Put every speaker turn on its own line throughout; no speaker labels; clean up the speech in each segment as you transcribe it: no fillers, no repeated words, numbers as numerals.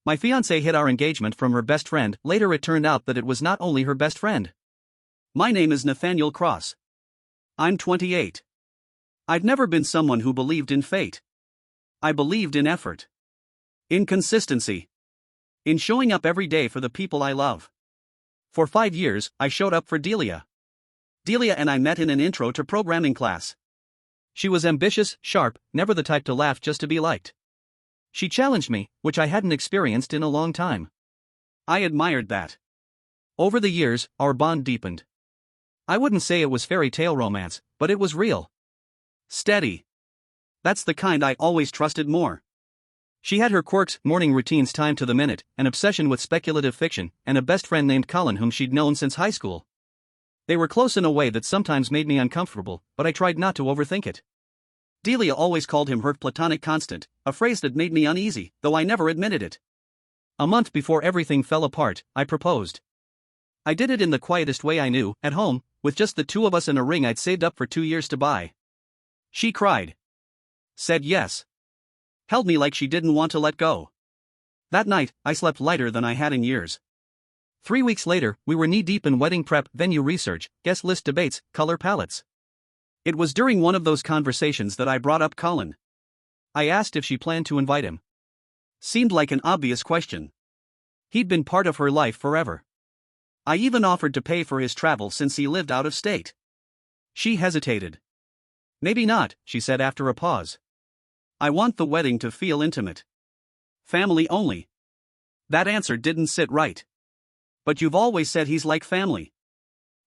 My fiancée hid our engagement from her best friend. Later it turned out that it was not only her best friend. My name is Nathaniel Cross. I'm 28. I've never been someone who believed in fate. I believed in effort. In consistency. In showing up every day for the people I love. For 5 years, I showed up for Delia. Delia and I met in an intro to programming class. She was ambitious, sharp, never the type to laugh just to be liked. She challenged me, which I hadn't experienced in a long time. I admired that. Over the years, our bond deepened. I wouldn't say it was fairy tale romance, but it was real. Steady. That's the kind I always trusted more. She had her quirks, morning routines timed to the minute, an obsession with speculative fiction, and a best friend named Colin whom she'd known since high school. They were close in a way that sometimes made me uncomfortable, but I tried not to overthink it. Delia always called him her platonic constant, a phrase that made me uneasy, though I never admitted it. A month before everything fell apart, I proposed. I did it in the quietest way I knew, at home, with just the two of us and a ring I'd saved up for 2 years to buy. She cried. Said yes. Held me like she didn't want to let go. That night, I slept lighter than I had in years. 3 weeks later, we were knee-deep in wedding prep, venue research, guest list debates, color palettes. It was during one of those conversations that I brought up Colin. I asked if she planned to invite him. Seemed like an obvious question. He'd been part of her life forever. I even offered to pay for his travel since he lived out of state. She hesitated. Maybe not, she said after a pause. I want the wedding to feel intimate. Family only. That answer didn't sit right. But you've always said he's like family.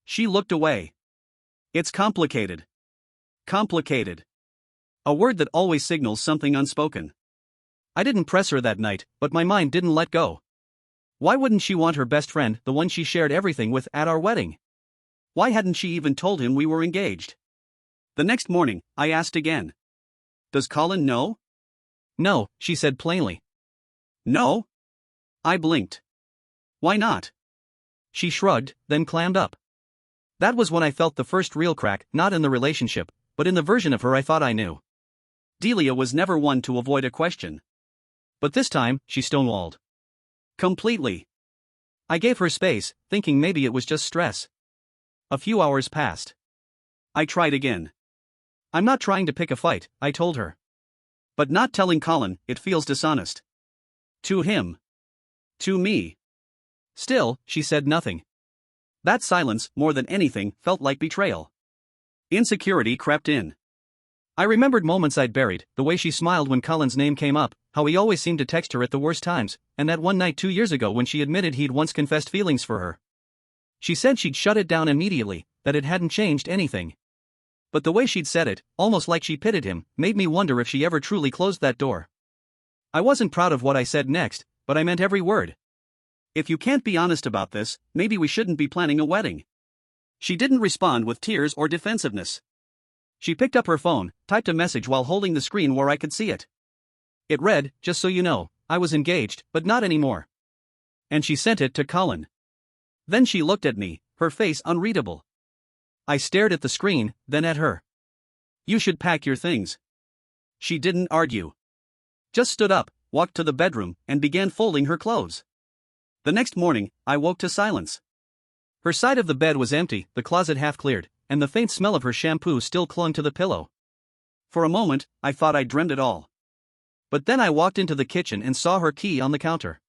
She looked away. It's complicated. Complicated. A word that always signals something unspoken. I didn't press her that night, but my mind didn't let go. Why wouldn't she want her best friend, the one she shared everything with, at our wedding? Why hadn't she even told him we were engaged? The next morning, I asked again. Does Colin know? No, she said plainly. No? I blinked. Why not? She shrugged, then clammed up. That was when I felt the first real crack, not in the relationship, but in the version of her I thought I knew. Delia was never one to avoid a question. But this time, she stonewalled. Completely. I gave her space, thinking maybe it was just stress. A few hours passed. I tried again. I'm not trying to pick a fight, I told her. But not telling Colin, it feels dishonest. To him. To me. Still, she said nothing. That silence, more than anything, felt like betrayal. Insecurity crept in. I remembered moments I'd buried, the way she smiled when Colin's name came up, how he always seemed to text her at the worst times, and that one night 2 years ago when she admitted he'd once confessed feelings for her. She said she'd shut it down immediately, that it hadn't changed anything. But the way she'd said it, almost like she pitied him, made me wonder if she ever truly closed that door. I wasn't proud of what I said next, but I meant every word. If you can't be honest about this, maybe we shouldn't be planning a wedding. She didn't respond with tears or defensiveness. She picked up her phone, typed a message while holding the screen where I could see it. It read, just so you know, I was engaged, but not anymore. And she sent it to Colin. Then she looked at me, her face unreadable. I stared at the screen, then at her. You should pack your things. She didn't argue. Just stood up, walked to the bedroom, and began folding her clothes. The next morning, I woke to silence. Her side of the bed was empty, the closet half cleared, and the faint smell of her shampoo still clung to the pillow. For a moment, I thought I'd dreamed it all. But then I walked into the kitchen and saw her key on the counter.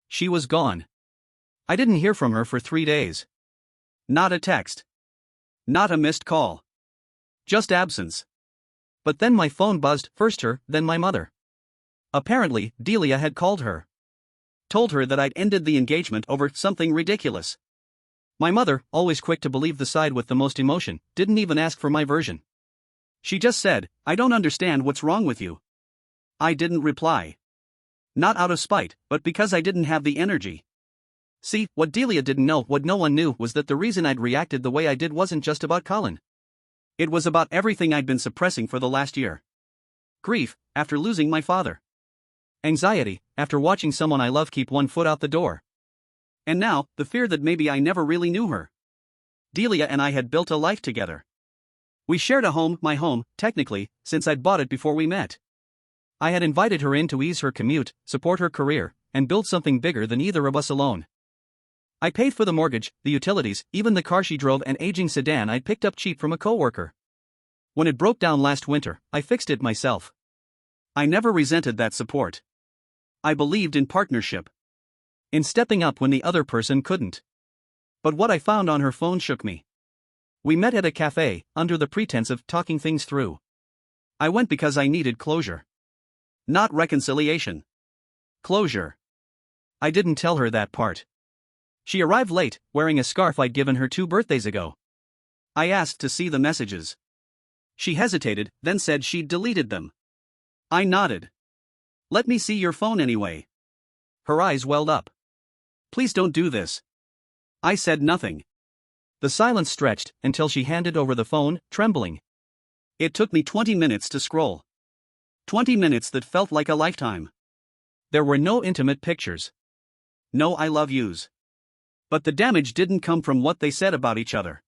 She was gone. I didn't hear from her for 3 days. Not a text. Not a missed call. Just absence. But then my phone buzzed, first her, then my mother. Apparently, Delia had called her. Told her that I'd ended the engagement over something ridiculous. My mother, always quick to believe the side with the most emotion, didn't even ask for my version. She just said, I don't understand what's wrong with you. I didn't reply. Not out of spite, but because I didn't have the energy. See, what Delia didn't know, what no one knew, was that the reason I'd reacted the way I did wasn't just about Colin. It was about everything I'd been suppressing for the last year. Grief, after losing my father. Anxiety, after watching someone I love keep one foot out the door. And now, the fear that maybe I never really knew her. Delia and I had built a life together. We shared a home, my home, technically, since I'd bought it before we met. I had invited her in to ease her commute, support her career, and build something bigger than either of us alone. I paid for the mortgage, the utilities, even the car she drove, an aging sedan I'd picked up cheap from a coworker. When it broke down last winter, I fixed it myself. I never resented that support. I believed in partnership. In stepping up when the other person couldn't. But what I found on her phone shook me. We met at a cafe, under the pretense of talking things through. I went because I needed closure. Not reconciliation. Closure. I didn't tell her that part. She arrived late, wearing a scarf I'd given her 2 birthdays ago. I asked to see the messages. She hesitated, then said she'd deleted them. I nodded. Let me see your phone anyway. Her eyes welled up. Please don't do this. I said nothing. The silence stretched until she handed over the phone, trembling. It took me 20 minutes to scroll. 20 minutes that felt like a lifetime. There were no intimate pictures. No I love yous. But the damage didn't come from what they said about each other.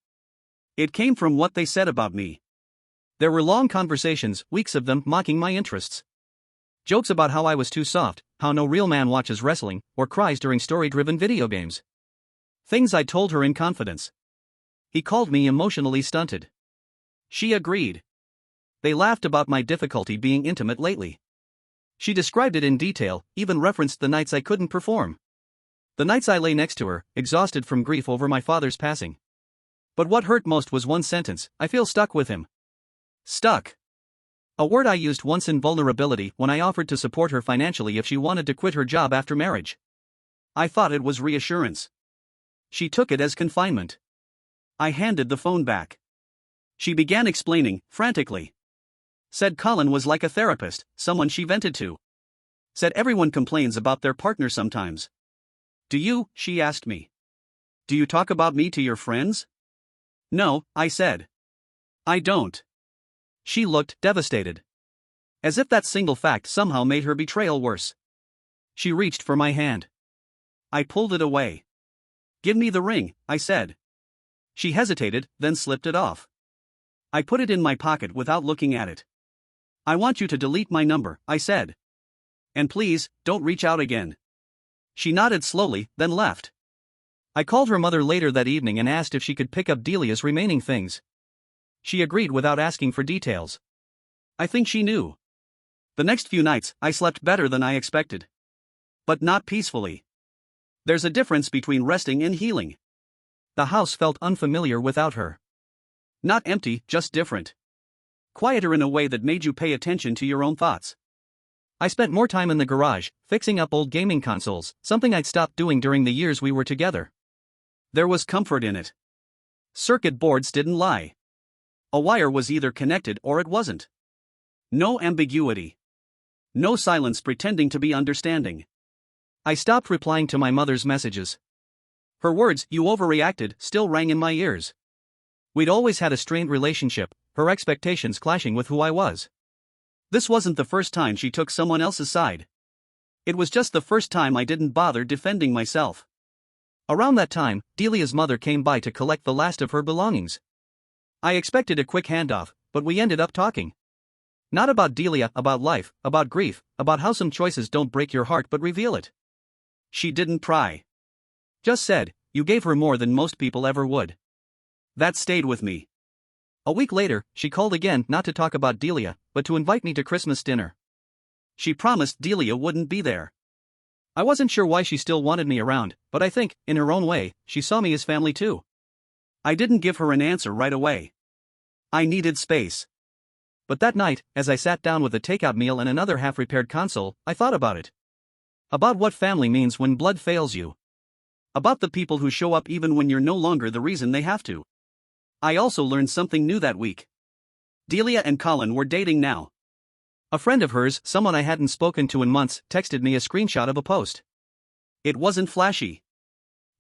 It came from what they said about me. There were long conversations, weeks of them, mocking my interests. Jokes about how I was too soft, how no real man watches wrestling, or cries during story-driven video games. Things I told her in confidence. He called me emotionally stunted. She agreed. They laughed about my difficulty being intimate lately. She described it in detail, even referenced the nights I couldn't perform. The nights I lay next to her, exhausted from grief over my father's passing. But what hurt most was one sentence: I feel stuck with him. Stuck. A word I used once in vulnerability when I offered to support her financially if she wanted to quit her job after marriage. I thought it was reassurance. She took it as confinement. I handed the phone back. She began explaining, frantically. Said Colin was like a therapist, someone she vented to. Said everyone complains about their partner sometimes. Do you? She asked me. Do you talk about me to your friends? No, I said. I don't. She looked devastated. As if that single fact somehow made her betrayal worse. She reached for my hand. I pulled it away. Give me the ring, I said. She hesitated, then slipped it off. I put it in my pocket without looking at it. I want you to delete my number, I said. And please, don't reach out again. She nodded slowly, then left. I called her mother later that evening and asked if she could pick up Delia's remaining things. She agreed without asking for details. I think she knew. The next few nights, I slept better than I expected. But not peacefully. There's a difference between resting and healing. The house felt unfamiliar without her. Not empty, just different. Quieter in a way that made you pay attention to your own thoughts. I spent more time in the garage, fixing up old gaming consoles, something I'd stopped doing during the years we were together. There was comfort in it. Circuit boards didn't lie. A wire was either connected or it wasn't. No ambiguity. No silence pretending to be understanding. I stopped replying to my mother's messages. Her words, "You overreacted," still rang in my ears. We'd always had a strained relationship, her expectations clashing with who I was. This wasn't the first time she took someone else's side. It was just the first time I didn't bother defending myself. Around that time, Delia's mother came by to collect the last of her belongings. I expected a quick handoff, but we ended up talking. Not about Delia, about life, about grief, about how some choices don't break your heart but reveal it. She didn't pry. Just said, "You gave her more than most people ever would." That stayed with me. A week later, she called again, not to talk about Delia, but to invite me to Christmas dinner. She promised Delia wouldn't be there. I wasn't sure why she still wanted me around, but I think, in her own way, she saw me as family too. I didn't give her an answer right away. I needed space. But that night, as I sat down with a takeout meal and another half-repaired console, I thought about it. About what family means when blood fails you. About the people who show up even when you're no longer the reason they have to. I also learned something new that week. Delia and Colin were dating now. A friend of hers, someone I hadn't spoken to in months, texted me a screenshot of a post. It wasn't flashy.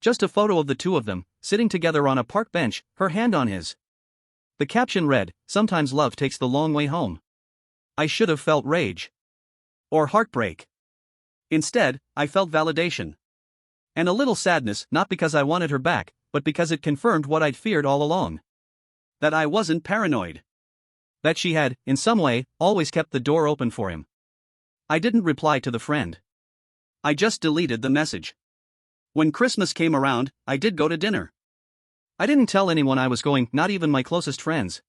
Just a photo of the two of them, sitting together on a park bench, her hand on his. The caption read, "Sometimes love takes the long way home." I should have felt rage. Or heartbreak. Instead, I felt validation. And a little sadness, not because I wanted her back, but because it confirmed what I'd feared all along. That I wasn't paranoid. That she had, in some way, always kept the door open for him. I didn't reply to the friend. I just deleted the message. When Christmas came around, I did go to dinner. I didn't tell anyone I was going, not even my closest friends.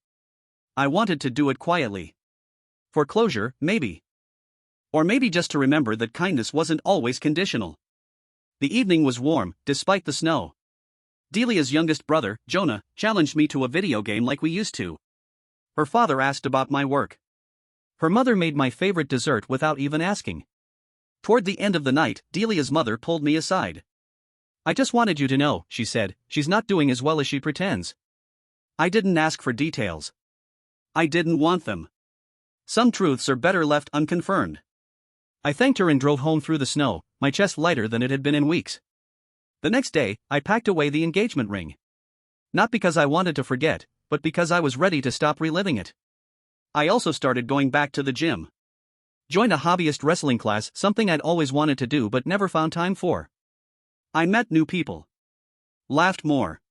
I wanted to do it quietly. For closure, maybe. Or maybe just to remember that kindness wasn't always conditional. The evening was warm, despite the snow. Delia's youngest brother, Jonah, challenged me to a video game like we used to. Her father asked about my work. Her mother made my favorite dessert without even asking. Toward the end of the night, Delia's mother pulled me aside. I just wanted you to know, she said, she's not doing as well as she pretends. I didn't ask for details. I didn't want them. Some truths are better left unconfirmed. I thanked her and drove home through the snow, my chest lighter than it had been in weeks. The next day, I packed away the engagement ring. Not because I wanted to forget, but because I was ready to stop reliving it. I also started going back to the gym. Joined a hobbyist wrestling class, something I'd always wanted to do but never found time for. I met new people. Laughed more.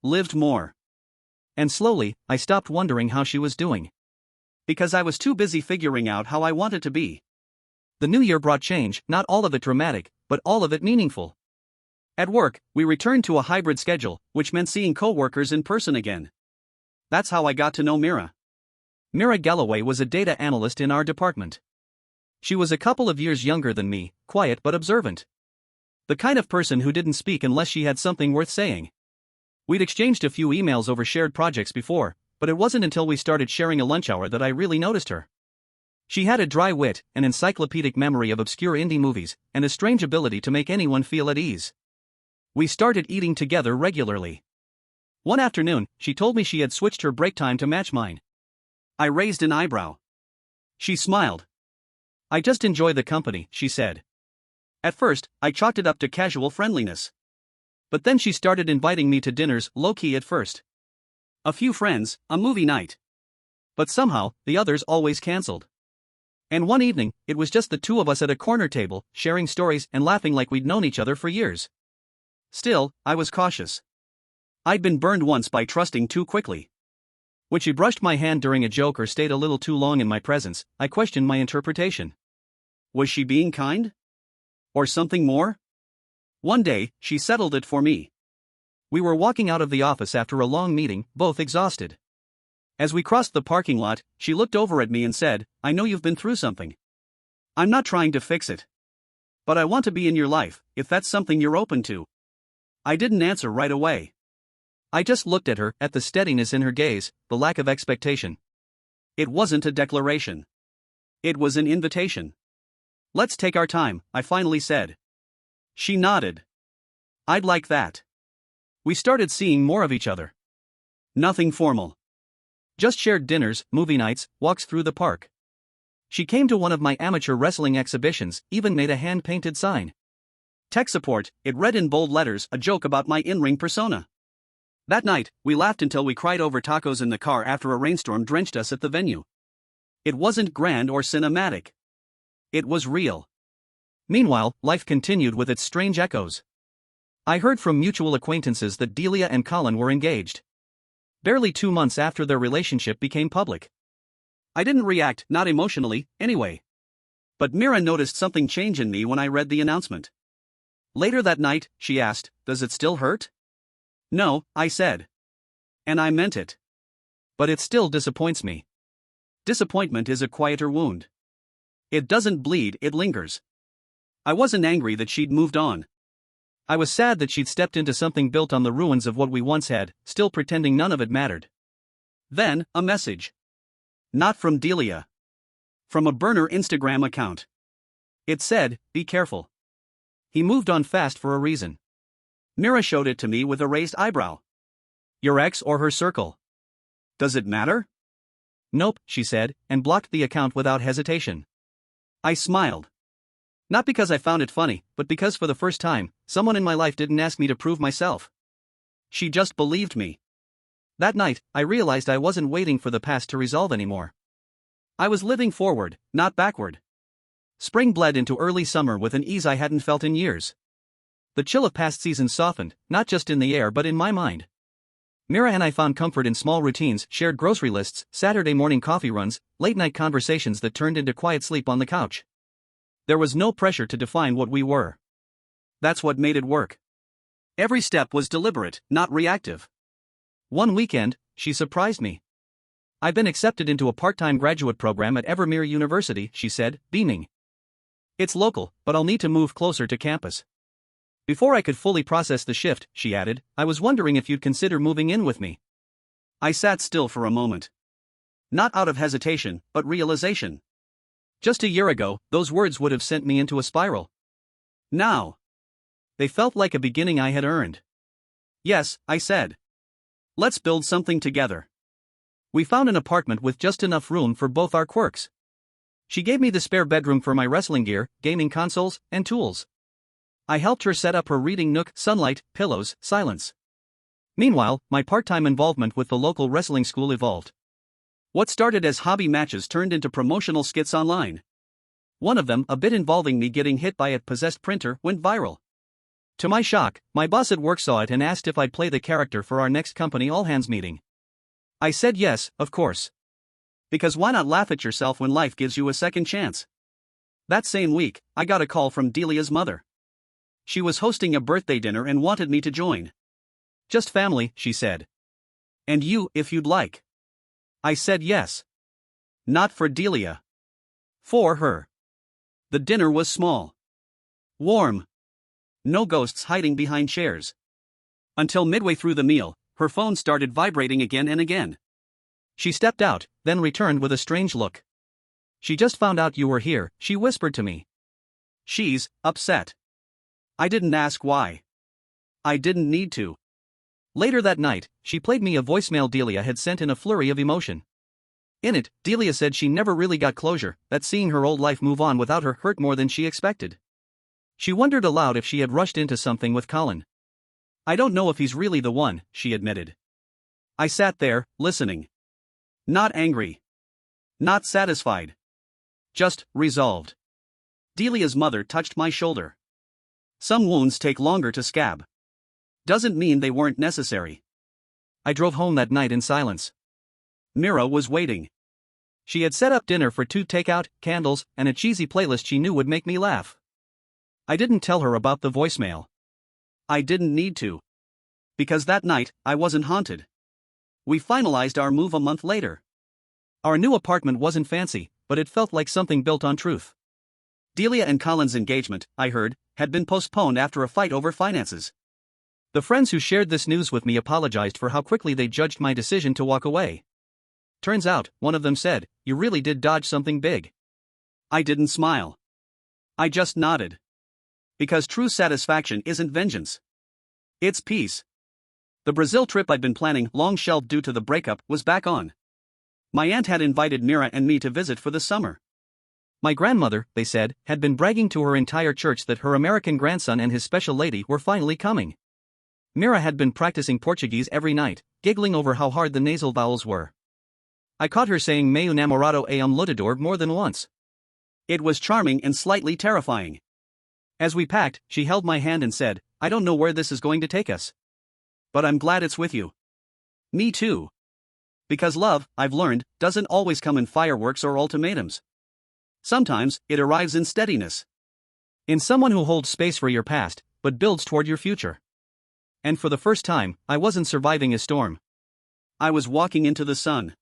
Lived more. And slowly, I stopped wondering how she was doing. Because I was too busy figuring out how I wanted to be. The new year brought change, not all of it dramatic, but all of it meaningful. At work, we returned to a hybrid schedule, which meant seeing co-workers in person again. That's how I got to know Mira. Mira Galloway was a data analyst in our department. She was a couple of years younger than me, quiet but observant. The kind of person who didn't speak unless she had something worth saying. We'd exchanged a few emails over shared projects before, but it wasn't until we started sharing a lunch hour that I really noticed her. She had a dry wit, an encyclopedic memory of obscure indie movies, and a strange ability to make anyone feel at ease. We started eating together regularly. One afternoon, she told me she had switched her break time to match mine. I raised an eyebrow. She smiled. I just enjoy the company, she said. At first, I chalked it up to casual friendliness. But then she started inviting me to dinners, low-key at first. A few friends, a movie night. But somehow, the others always cancelled. And one evening, it was just the two of us at a corner table, sharing stories and laughing like we'd known each other for years. Still, I was cautious. I'd been burned once by trusting too quickly. When she brushed my hand during a joke or stayed a little too long in my presence, I questioned my interpretation. Was she being kind? Or something more? One day, she settled it for me. We were walking out of the office after a long meeting, both exhausted. As we crossed the parking lot, she looked over at me and said, I know you've been through something. I'm not trying to fix it. But I want to be in your life, if that's something you're open to. I didn't answer right away. I just looked at her, at the steadiness in her gaze, the lack of expectation. It wasn't a declaration. It was an invitation. Let's take our time, I finally said. She nodded. I'd like that. We started seeing more of each other. Nothing formal. Just shared dinners, movie nights, walks through the park. She came to one of my amateur wrestling exhibitions, even made a hand-painted sign. Tech support, it read in bold letters, a joke about my in-ring persona. That night, we laughed until we cried over tacos in the car after a rainstorm drenched us at the venue. It wasn't grand or cinematic. It was real. Meanwhile, life continued with its strange echoes. I heard from mutual acquaintances that Delia and Colin were engaged. Barely 2 months after their relationship became public. I didn't react, not emotionally, anyway. But Mira noticed something change in me when I read the announcement. Later that night, she asked, "Does it still hurt?" "No," I said. And I meant it. But it still disappoints me. Disappointment is a quieter wound. It doesn't bleed, it lingers. I wasn't angry that she'd moved on. I was sad that she'd stepped into something built on the ruins of what we once had, still pretending none of it mattered. Then, a message. Not from Delia. From a burner Instagram account. It said, "Be careful." He moved on fast for a reason. Mira showed it to me with a raised eyebrow. Your ex or her circle? Does it matter? Nope, she said, and blocked the account without hesitation. I smiled. Not because I found it funny, but because for the first time, someone in my life didn't ask me to prove myself. She just believed me. That night, I realized I wasn't waiting for the past to resolve anymore. I was living forward, not backward. Spring bled into early summer with an ease I hadn't felt in years. The chill of past seasons softened, not just in the air but in my mind. Mira and I found comfort in small routines, shared grocery lists, Saturday morning coffee runs, late-night conversations that turned into quiet sleep on the couch. There was no pressure to define what we were. That's what made it work. Every step was deliberate, not reactive. One weekend, she surprised me. "I've been accepted into a part-time graduate program at Evermere University," she said, beaming. "It's local, but I'll need to move closer to campus." Before I could fully process the shift, she added, "I was wondering if you'd consider moving in with me." I sat still for a moment. Not out of hesitation, but realization. Just a year ago, those words would have sent me into a spiral. Now, they felt like a beginning I had earned. "Yes," I said. "Let's build something together." We found an apartment with just enough room for both our quirks. She gave me the spare bedroom for my wrestling gear, gaming consoles, and tools. I helped her set up her reading nook, sunlight, pillows, silence. Meanwhile, my part-time involvement with the local wrestling school evolved. What started as hobby matches turned into promotional skits online. One of them, a bit involving me getting hit by a possessed printer, went viral. To my shock, my boss at work saw it and asked if I'd play the character for our next company all-hands meeting. I said yes, of course. Because why not laugh at yourself when life gives you a second chance? That same week, I got a call from Delia's mother. She was hosting a birthday dinner and wanted me to join. "Just family," she said. "And you, if you'd like." I said yes. Not for Delia. For her. The dinner was small. Warm. No ghosts hiding behind chairs. Until midway through the meal, her phone started vibrating again and again. She stepped out, then returned with a strange look. "She just found out you were here," she whispered to me. "She's upset." I didn't ask why. I didn't need to. Later that night, she played me a voicemail Delia had sent in a flurry of emotion. In it, Delia said she never really got closure, that seeing her old life move on without her hurt more than she expected. She wondered aloud if she had rushed into something with Colin. "I don't know if he's really the one," she admitted. I sat there, listening. Not angry. Not satisfied. Just resolved. Delia's mother touched my shoulder. "Some wounds take longer to scab. Doesn't mean they weren't necessary." I drove home that night in silence. Mira was waiting. She had set up dinner for 2 takeout, candles, and a cheesy playlist she knew would make me laugh. I didn't tell her about the voicemail. I didn't need to. Because that night, I wasn't haunted. We finalized our move a month later. Our new apartment wasn't fancy, but it felt like something built on truth. Delia and Colin's engagement, I heard, had been postponed after a fight over finances. The friends who shared this news with me apologized for how quickly they judged my decision to walk away. Turns out, one of them said, "You really did dodge something big." I didn't smile. I just nodded. Because true satisfaction isn't vengeance. It's peace. The Brazil trip I'd been planning, long shelved due to the breakup, was back on. My aunt had invited Mira and me to visit for the summer. My grandmother, they said, had been bragging to her entire church that her American grandson and his special lady were finally coming. Mira had been practicing Portuguese every night, giggling over how hard the nasal vowels were. I caught her saying "meu namorado é lutador" more than once. It was charming and slightly terrifying. As we packed, she held my hand and said, "I don't know where this is going to take us. But I'm glad it's with you." Me too. Because love, I've learned, doesn't always come in fireworks or ultimatums. Sometimes, it arrives in steadiness. In someone who holds space for your past, but builds toward your future. And for the first time, I wasn't surviving a storm. I was walking into the sun.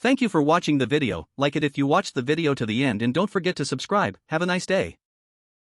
Thank you for watching the video. Like it if you watched the video to the end and don't forget to subscribe. Have a nice day.